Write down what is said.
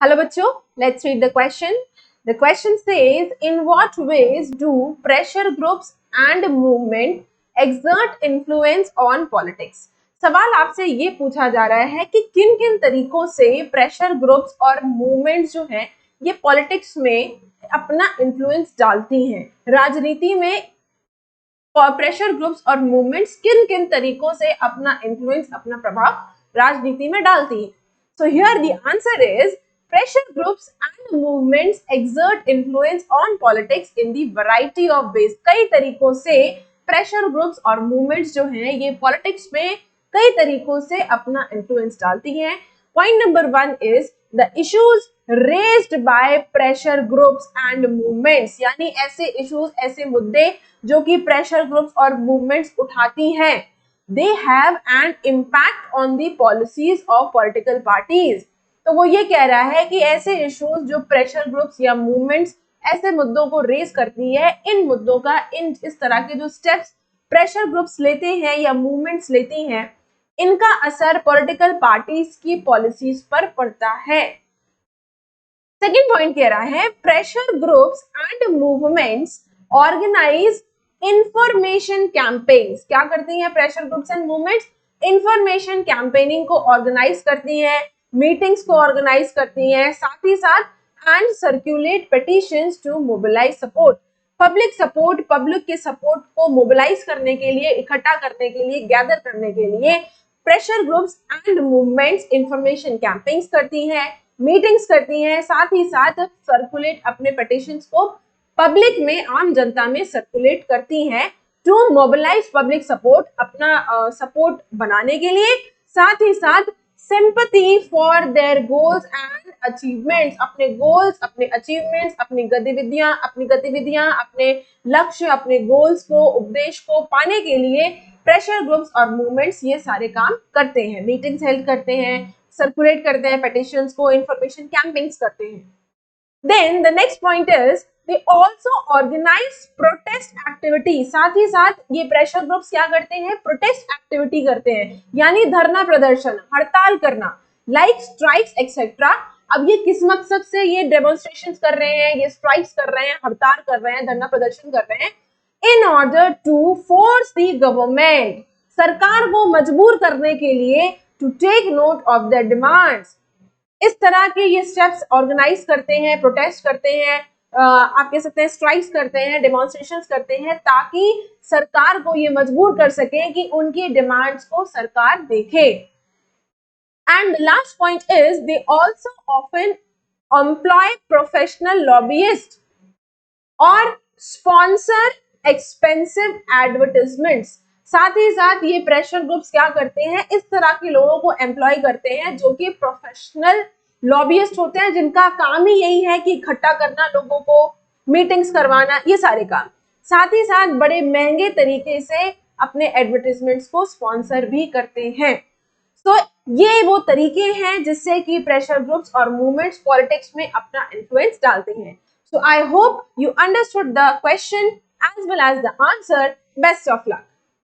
Hello बच्चों, let's read the question. The question says, in what ways do pressure groups and movement exert influence on politics? सवाल आपसे ये पूछा जा रहा है कि किन किन तरीकों से प्रेशर ग्रुप्स और मूवमेंट्स जो हैं ये पॉलिटिक्स में अपना इन्फ्लुएंस डालती हैं। राजनीति में प्रेशर ग्रुप्स और मूवमेंट्स किन किन तरीकों से अपना इन्फ्लुएंस, अपना प्रभाव राजनीति में डालती हैं। So here the answer is pressure groups and movements exert influence on politics in the variety of ways. कई तरीकों से प्रेशर ग्रुप्स और मूवमेंट्स जो हैं ये पॉलिटिक्स में कई तरीकों से अपना इन्फ्लुएंस डालती हैं। Point number 1 is the issues raised by pressure groups and movements, यानी ऐसे इश्यूज, ऐसे मुद्दे जो कि प्रेशर ग्रुप्स और मूवमेंट्स उठाती हैं, they have an impact on the policies of political parties. तो वो ये कह रहा है कि ऐसे इश्यूज जो प्रेशर ग्रुप्स या मूवमेंट्स ऐसे मुद्दों को रेज करती है, इन मुद्दों का, इन इस तरह के जो स्टेप्स प्रेशर ग्रुप्स लेते हैं या मूवमेंट्स लेती हैं, इनका असर पॉलिटिकल पार्टीज की पॉलिसीज पर पड़ता है। सेकेंड पॉइंट कह रहा है pressure groups and movements organise information campaigns. क्या करती हैं pressure groups and movements? Information campaigning को ऑर्गेनाइज करती हैं, मीटिंग्स को ऑर्गेनाइज करती हैं, साथ ही साथ and circulate petitions to mobilise support. Public support, public के सपोर्ट को मोबिलाइज करने के लिए, इकट्ठा करने के लिए, गैदर करने के लिए pressure groups and movements information campaigns करती हैं, मीटिंग्स करती हैं, साथ ही साथ सर्कुलेट अपने पिटीशंस को पब्लिक में, आम जनता में सर्कुलेट करती हैं टू मोबिलाइज पब्लिक सपोर्ट, अपना सपोर्ट बनाने के लिए, साथ ही साथ sympathy for their goals and achievements, अपने गोल्स, अपने अचीवमेंट्स, अपनी गतिविधियां, अपने लक्ष्य, अपने गोल्स को, उपदेश को पाने के लिए प्रेशर ग्रुप्स और मूवमेंट्स ये सारे काम करते हैं, मीटिंग्स हेल्ड करते हैं, सर्कुलेट करते हैं पिटीशंस को, इंफॉर्मेशन कैंपेन्स करते हैं। Then the next point is they also organize protest activity. साथ ही साथ ये प्रेशर ग्रुप्स क्या करते हैं? प्रोटेस्ट एक्टिविटी करते हैं, यानी धरना प्रदर्शन, हड़ताल करना, लाइक स्ट्राइक्स एक्सेट्रा। अब ये किस मकसद से ये डेमोन्स्ट्रेशंस कर रहे हैं, ये स्ट्राइक्स कर रहे हैं, हड़ताल कर रहे हैं, धरना प्रदर्शन कर रहे हैं? In order to force the government, सरकार को मजबूर करने के लिए, to take note of their demands. इस तरह के ये स्टेप्स ऑर्गेनाइज करते हैं, प्रोटेस्ट करते हैं, आप कह सकते हैं स्ट्राइक्स करते हैं, डेमोन्स्ट्रेशंस करते हैं, ताकि सरकार को ये मजबूर कर सके कि उनकी डिमांड्स को सरकार देखे। And last point is they also often employ professional lobbyist और स्पॉन्सर एक्सपेंसिव एडवर्टाइजमेंट्स। साथ ही साथ ये प्रेशर ग्रुप्स क्या करते हैं? इस तरह के लोगों को एम्प्लॉय करते हैं जो कि प्रोफेशनल लॉबियिस्ट होते हैं, जिनका काम ही यही है कि इकट्ठा करना लोगों को, मीटिंग्स करवाना, ये सारे काम। साथ ही साथ बड़े महंगे तरीके से अपने एडवर्टाइजमेंट्स को स्पॉन्सर भी करते हैं। तो ये वो तरीके हैं जिससे कि प्रेशर ग्रुप्स और मूवमेंट्स पॉलिटिक्स में अपना इन्फ्लुएंस डालते हैं। So I hope you understood the question as well as the answer. Best of luck.